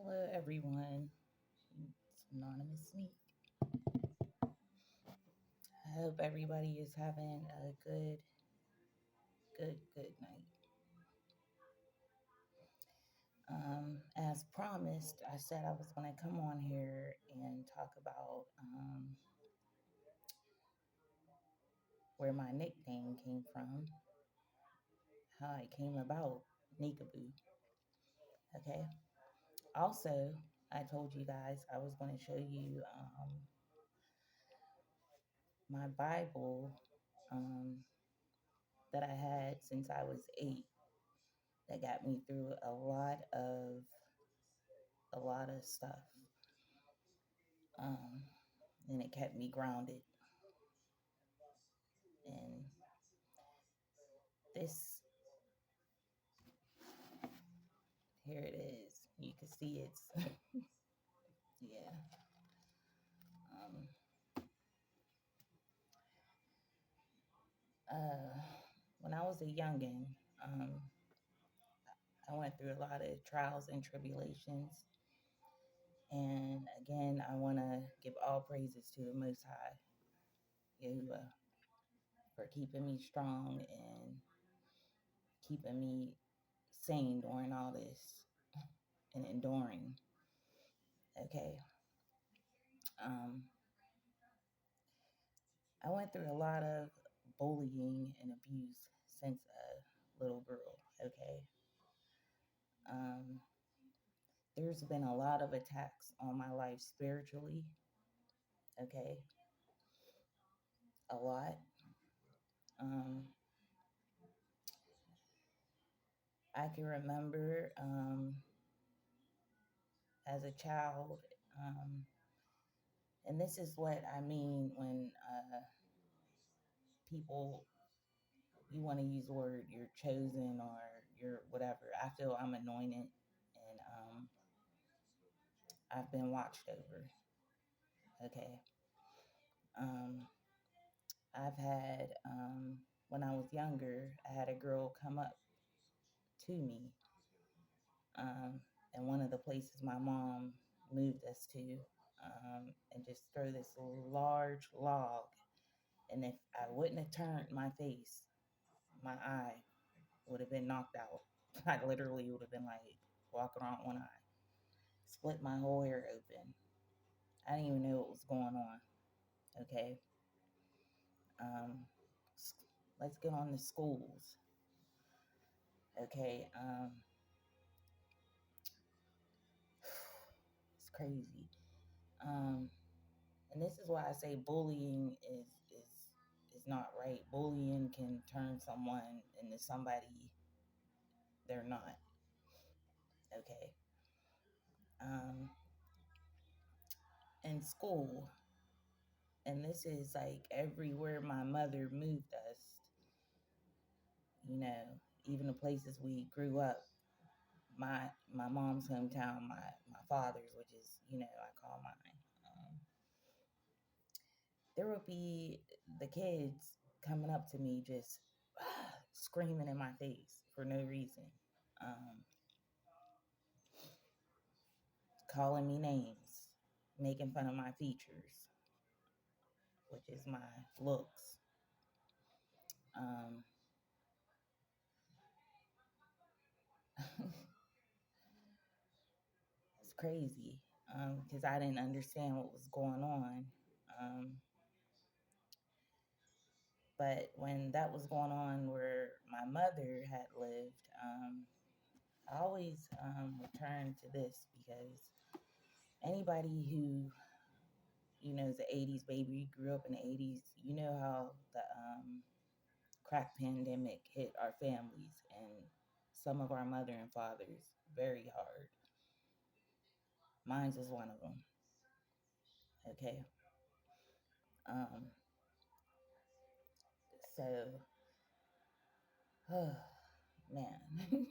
Hello, everyone. It's Anonymous Sneak. I hope everybody is having a good night. As promised, I said I was going to come on here and talk about where my nickname came from, how it came about, Nikaboo. Okay. Also, I told you guys I was going to show you my Bible um, that I had since I was 8 that got me through a lot of stuff. Um, and it kept me grounded. And this, here it is. You can see it's, yeah. Um, uh, when I was a youngin', um, I went through a lot of trials and tribulations. And again, I want to give all praises to the Most High, Yahuwah, for keeping me strong and keeping me sane during all this and enduring. Okay. Um, I went through a lot of bullying and abuse since a little girl. Okay. Um, there's been a lot of attacks on my life spiritually. Okay. A lot. Um, I can remember as a child, um, and this is what I mean when people, you want to use the word you're chosen or you're whatever. I feel I'm anointed and I've been watched over. Okay. Um, I've had, when I was younger, I had a girl come up to me um, in one of the places my mom moved us to and just throw this large log. And if I wouldn't have turned my face, my eye would have been knocked out. I literally would have been like walking around one eye, split my whole hair open. I didn't even know what was going on. Okay. Um, let's get on to schools. Okay. It's crazy. Um, and this is why I say bullying is not right. Bullying can turn someone into somebody they're not. Okay. Um, in school, and this is like everywhere my mother moved us, you know, even the places we grew up. My mom's hometown, my father's, which is, I call mine. There would be the kids coming up to me just screaming in my face for no reason, um, calling me names, making fun of my features, which is my looks. Um, it's crazy because I didn't understand what was going on. Um, but when that was going on where my mother had lived, I always return to this because anybody who is an 80s baby, grew up in the 80s, you know how the crack pandemic hit our families and some of our mother and fathers very hard. Mine's was one of them. Okay. Um, so, oh, man,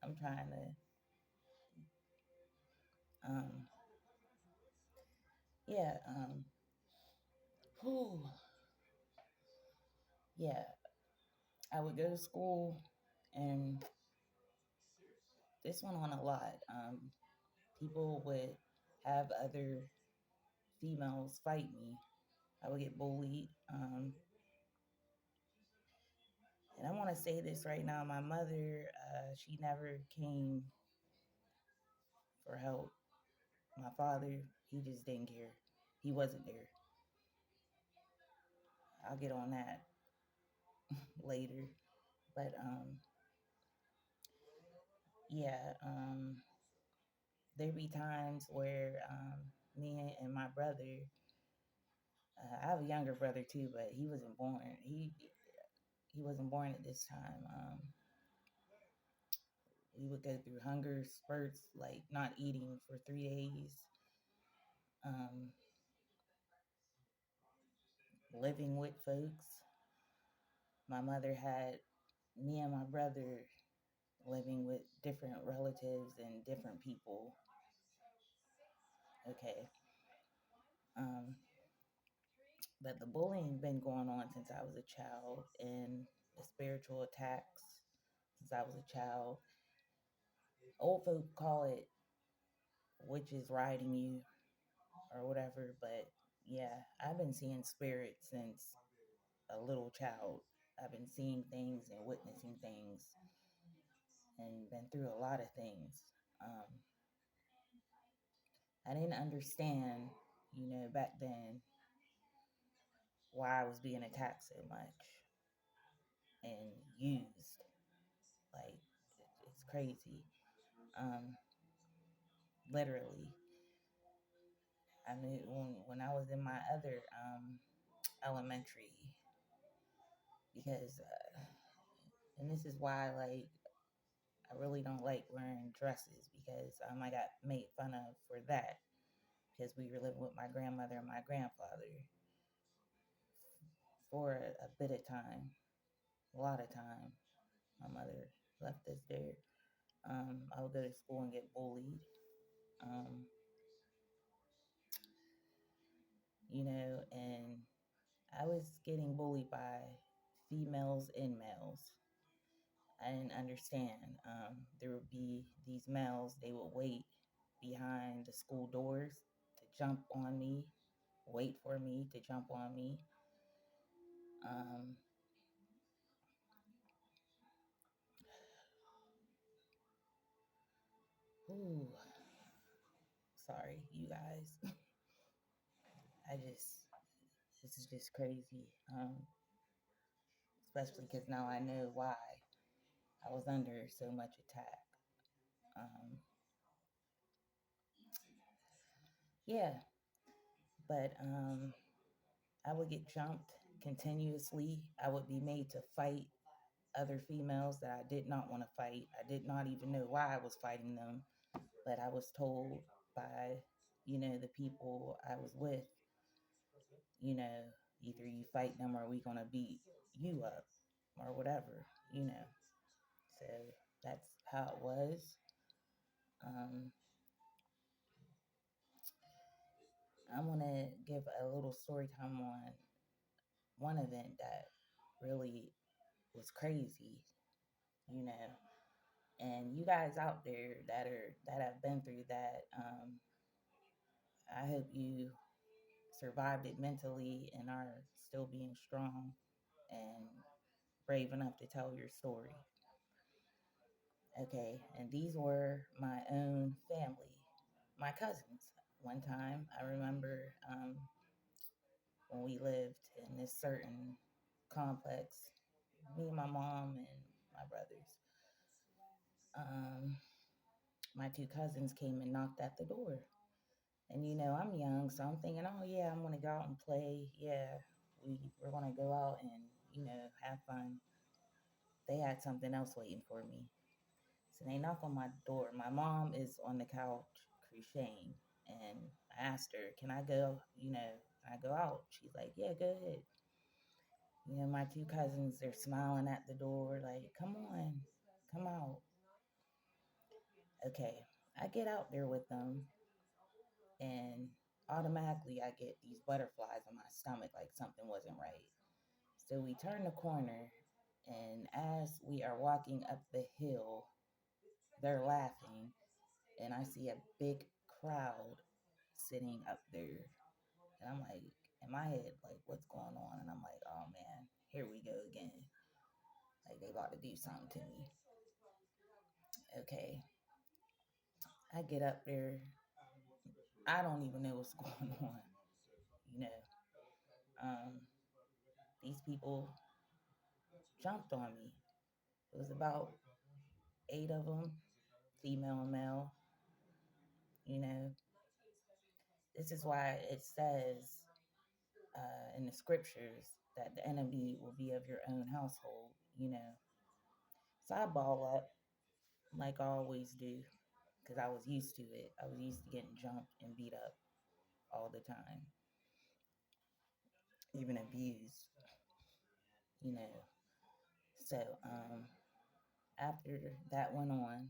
I'm trying to, um, yeah, whew, yeah, I would go to school and this went on a lot. People would have other females fight me. I would get bullied. And I want to say this right now. My mother, she never came for help. My father, he just didn't care. He wasn't there. I'll get on that later. But yeah, there be times where me and my brother, I have a younger brother too, but he wasn't born. He wasn't born at this time. We would go through hunger spurts, like not eating for 3 days, um, living with folks. My mother had me and my brother living with different relatives and different people. Okay. Um, but the bullying been going on since I was a child, and the spiritual attacks since I was a child. Old folk call it witches riding you or whatever, but yeah, I've been seeing spirits since a little child. I've been seeing things and witnessing things and been through a lot of things. Um, I didn't understand, back then why I was being attacked so much and used. Like, it's crazy. Um, Literally. I mean, when I was in my other elementary, because, and this is why, like, I really don't like wearing dresses because I got made fun of for that because we were living with my grandmother and my grandfather for a bit of time, a lot of time. My mother left us there. I would go to school and get bullied. Um, and I was getting bullied by females and males. I didn't understand. There would be these males, they would wait behind the school doors to jump on me, wait for me to jump on me. Um, ooh, sorry, you guys. This is just crazy. Especially because now I know why I was under so much attack. Um, yeah, but I would get jumped continuously. I would be made to fight other females that I did not want to fight. I did not even know why I was fighting them, but I was told by, the people I was with, you know, either you fight them or we gonna beat you up or whatever. So that's how it was. Um, I'm gonna give a little story time on one event that really was crazy, you know. And you guys out there that have been through that, I hope you survived it mentally and are still being strong and brave enough to tell your story. Okay, and these were my own family, my cousins. One time, I remember when we lived in this certain complex, me and my mom and my brothers. Um, my two cousins came and knocked at the door. And I'm young, so I'm thinking, oh yeah, I'm gonna go out and play. Yeah, we're gonna go out and have fun. They had something else waiting for me. So they knock on my door. My mom is on the couch crocheting, and I asked her, "Can I go? Can I go out?" She's like, "Yeah, go ahead." My two cousins, they're smiling at the door, like, "Come on, come out." Okay, I get out there with them, and automatically I get these butterflies in my stomach, like something wasn't right. So we turn the corner, and as we are walking up the hill, they're laughing. and I see a big crowd sitting up there. And I'm like, in my head, like, what's going on? And I'm like, oh man, here we go again. Like, they about to do something to me. Okay. I get up there. I don't even know what's going on. You know, um, these people jumped on me. It was about 8 of them, female and male. You know, this is why it says in the scriptures that the enemy will be of your own household. You know, so I ball up like I always do because I was used to it. I was used to getting jumped and beat up all the time, even abused. You know, so after that went on,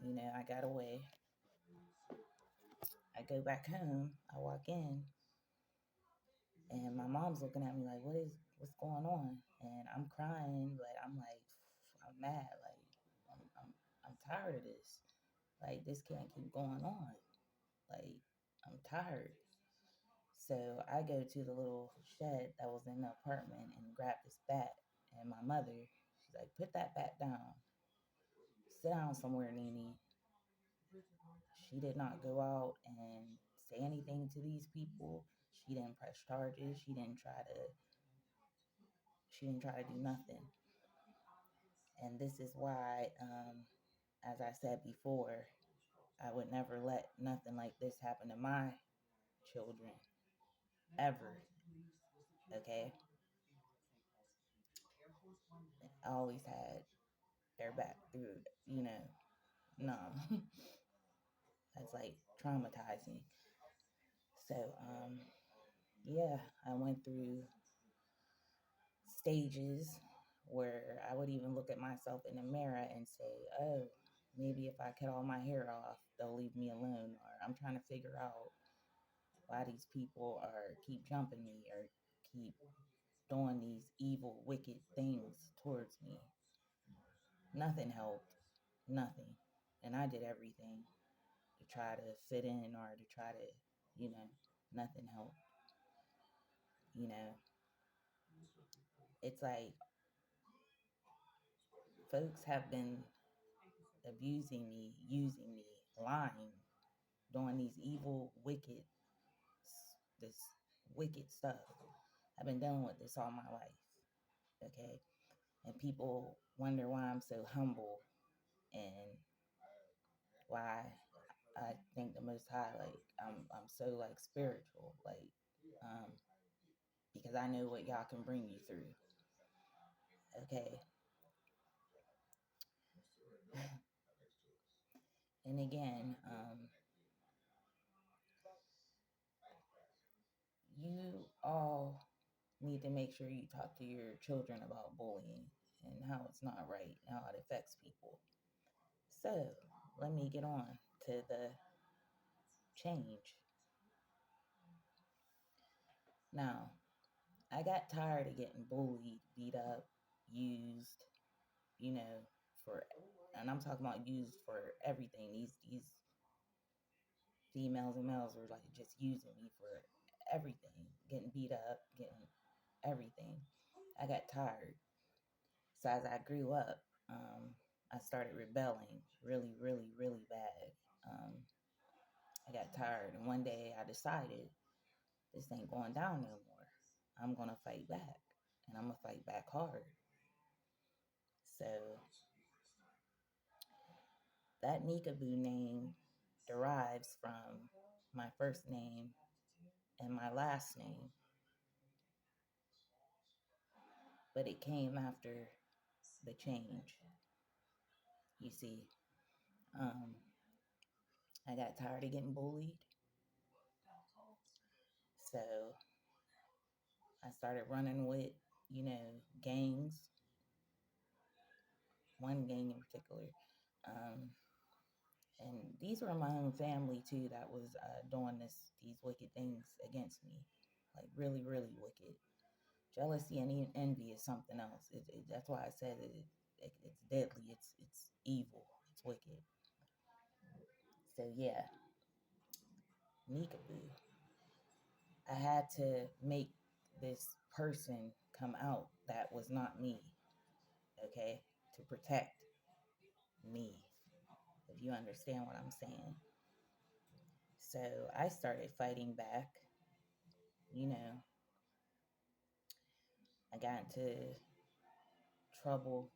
you know, I got away. I go back home. I walk in, and my mom's looking at me like, what's going on? And I'm crying, but I'm like, I'm mad. Like, I'm tired of this. Like, this can't keep going on. Like, I'm tired. So I go to the little shed that was in the apartment and grab this bat. And my mother, she's like, put that bat down. Sit down somewhere, Nene. She did not go out and say anything to these people. She didn't press charges. She didn't try to do nothing. And this is why, as I said before, I would never let nothing like this happen to my children ever. Okay, I always had their back through. You know, no, that's like traumatizing. So, yeah, I went through stages where I would even look at myself in the mirror and say, oh, maybe if I cut all my hair off, they'll leave me alone. Or I'm trying to figure out why these people are keep jumping me or keep doing these evil, wicked things towards me. Nothing helped. Nothing. And I did everything to try to fit in or to try to, nothing helped. You know, it's like folks have been abusing me, using me, lying, doing these evil, this wicked stuff. I've been dealing with this all my life, okay? And people wonder why I'm so humble and why I think the Most High, like I'm so like spiritual, like um, because I know what y'all can bring you through, okay? And again, you all need to make sure you talk to your children about bullying and how it's not right and how it affects people. So let me get on to the change. Now, I got tired of getting bullied, beat up, used, you know, for, and I'm talking about used for everything. These females and males were like just using me for everything, getting beat up, getting everything. I got tired. So as I grew up, I started rebelling really, really, really bad. I got tired, and one day I decided this ain't going down no more. I'm gonna fight back, and I'm gonna fight back hard. So that Nikaboo name derives from my first name and my last name, but it came after the change. You see, um, I got tired of getting bullied, so I started running with, gangs, one gang in particular. Um, and these were my own family too that was doing these wicked things against me, like really, really wicked. Jealousy and envy is something else. That's why I said it's deadly. It's evil. It's wicked. So yeah, Nikaboo. I had to make this person come out that was not me, okay, to protect me, if you understand what I'm saying. So I started fighting back. You know, I got into trouble,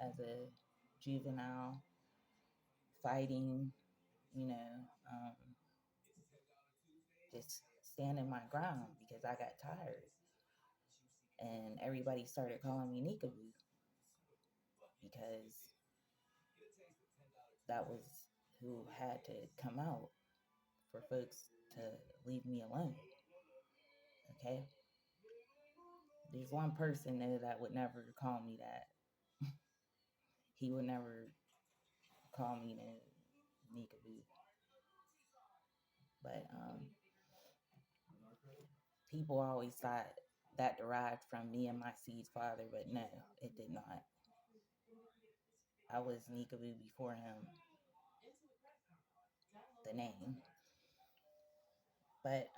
as a juvenile, fighting, you know, um, just standing my ground because I got tired. And everybody started calling me Nikaboo because that was who had to come out for folks to leave me alone. Okay? There's one person though that would never call me that. He would never call me the Nikaboo. But people always thought that derived from me and my seed's father, but no, it did not. I was Nikaboo before him, the name. But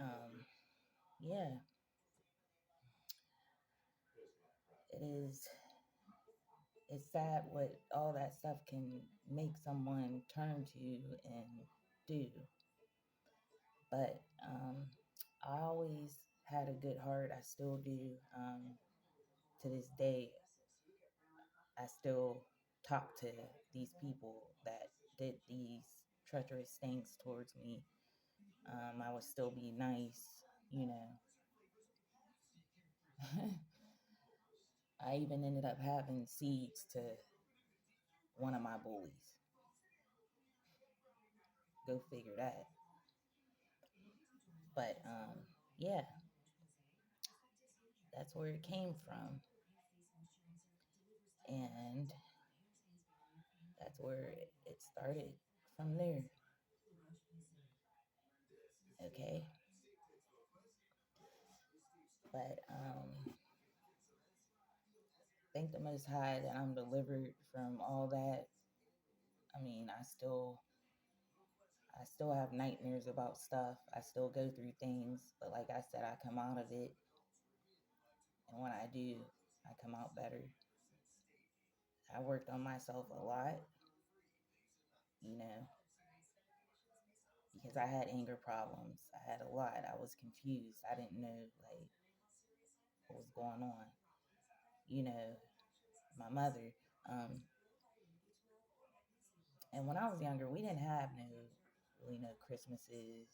yeah, it is. It's sad what all that stuff can make someone turn to and do. But I always had a good heart. I still do. To this day, I still talk to these people that did these treacherous things towards me. I would still be nice, you know. I even ended up having seeds to one of my bullies. Go figure that. But yeah, that's where it came from. And that's where it started from there. Okay. But thank the Most High that I'm delivered from all that. I mean, I still have nightmares about stuff. I still go through things, but like I said, I come out of it. And when I do, I come out better. I worked on myself a lot, you know, because I had anger problems. I had a lot. I was confused. I didn't know like what was going on. You know, my mother. Um, and when I was younger, we didn't have no Christmases,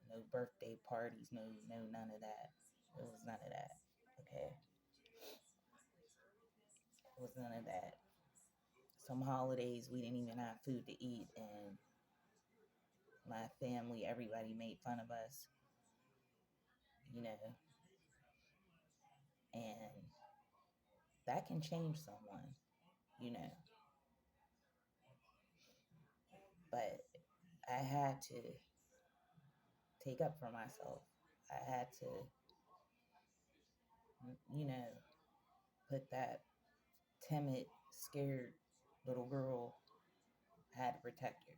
no birthday parties, no none of that. It was none of that. Okay, it was none of that. Some holidays we didn't even have food to eat, and my family, everybody made fun of us, you know, and that can change someone, you know. But I had to take up for myself. I had to, you know, put that timid, scared little girl, I had to protect her.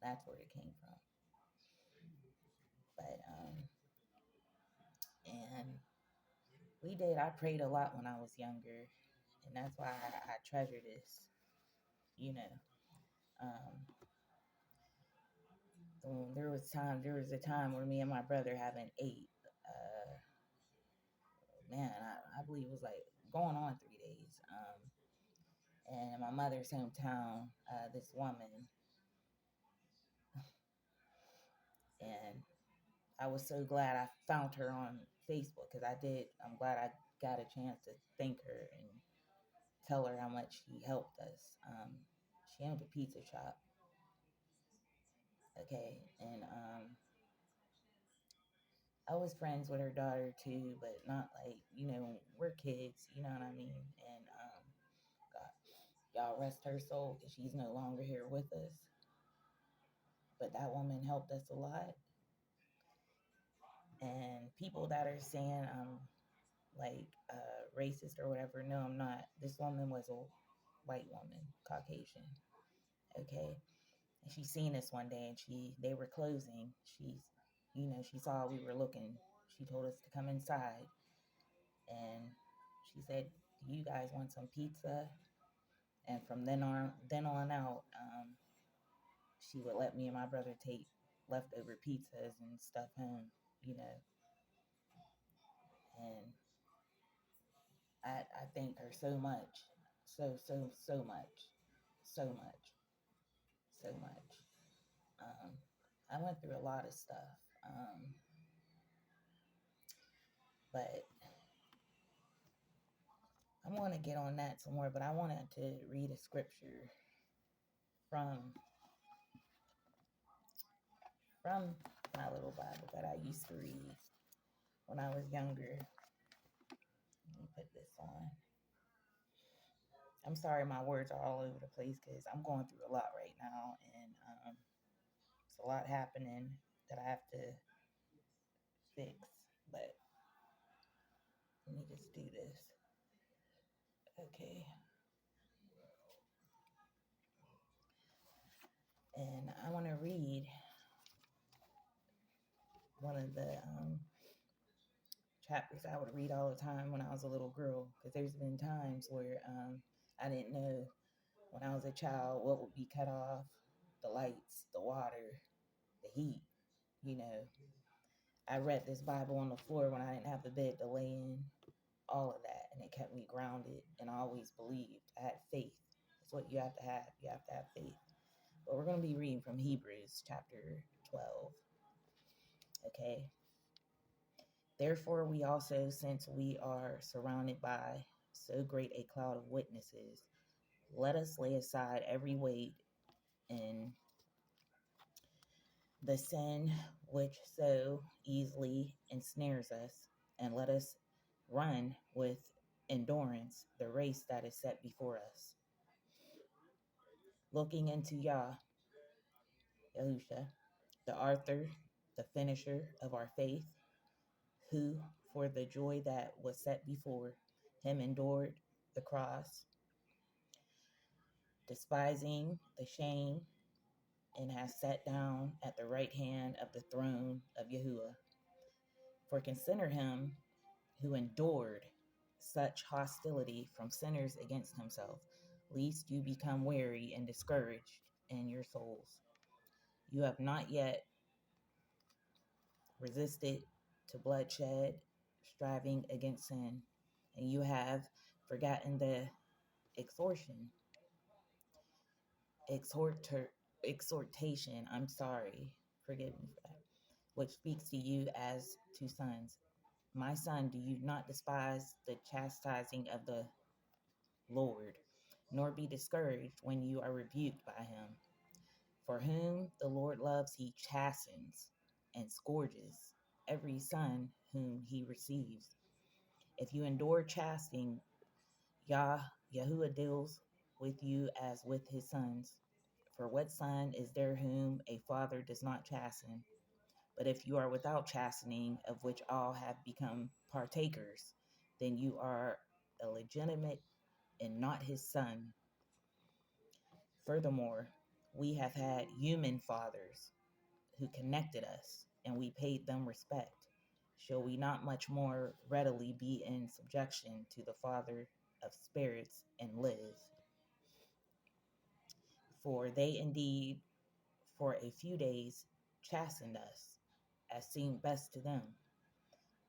That's where it came from. But and I prayed a lot when I was younger, and that's why I treasure this, you know. Um, there was a time where me and my brother haven't ate. Uh, man, I believe it was like going on 3 days. And in my mother's hometown, this woman, and I was so glad I found her on Facebook because I did. I'm glad I got a chance to thank her and tell her how much she helped us. She owned a pizza shop, okay, and I was friends with her daughter too, but not like we're kids, you know what I mean? And God, y'all rest her soul because she's no longer here with us. But that woman helped us a lot, and people that are saying like racist or whatever, no, I'm not. This woman was a white woman, Caucasian, okay, And she seen us one day, and they were closing. She saw we were looking. She told us to come inside, and she said, "Do you guys want some pizza?" And from then on out, she would let me and my brother take leftover pizzas and stuff home, you know. And I thank her so much, so much, so much, so much. Um, I went through a lot of stuff, but I want to get on that some more. But I wanted to read a scripture from from my little Bible that I used to read when I was younger. Let me put this on. I'm sorry, my words are all over the place because I'm going through a lot right now, and it's a lot happening that I have to fix. But let me just do this. Okay. And I want to read one of the chapters I would read all the time when I was a little girl, because there's been times where I didn't know when I was a child what would be cut off: the lights, the water, the heat. You know, I read this Bible on the floor when I didn't have the bed to lay in, all of that, and it kept me grounded, and I always believed. I had faith. That's what you have to have. You have to have faith. But we're going to be reading from Hebrews chapter 12. Okay. Therefore, we also, since we are surrounded by so great a cloud of witnesses, let us lay aside every weight and the sin which so easily ensnares us, and let us run with endurance the race that is set before us, looking into Yahusha, the author, the finisher of our faith, who, for the joy that was set before him, endured the cross, despising the shame, and has sat down at the right hand of the throne of Yahuwah. For consider him who endured such hostility from sinners against himself, lest you become weary and discouraged in your souls. You have not yet resisted to bloodshed, striving against sin, and you have forgotten the exhortation, exhortation, forgive me for that, which speaks to you as to sons. My son, do you not despise the chastising of the Lord, nor be discouraged when you are rebuked by him. For whom the Lord loves, he chastens and scourges every son whom he receives. If you endure chastening, Yahuwah deals with you as with his sons. For what son is there whom a father does not chasten? But if you are without chastening, of which all have become partakers, then you are illegitimate and not his son. Furthermore, we have had human fathers who connected us, and we paid them respect. Shall we not much more readily be in subjection to the Father of spirits and live? For they indeed for a few days chastened us, as seemed best to them,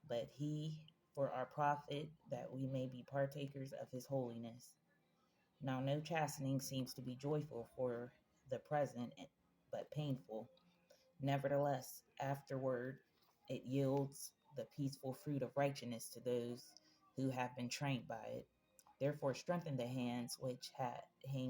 but he for our profit, that we may be partakers of his holiness. Now no chastening seems to be joyful for the present, but painful. Nevertheless, afterward it yields the peaceful fruit of righteousness to those who have been trained by it. Therefore strengthen the hands which hang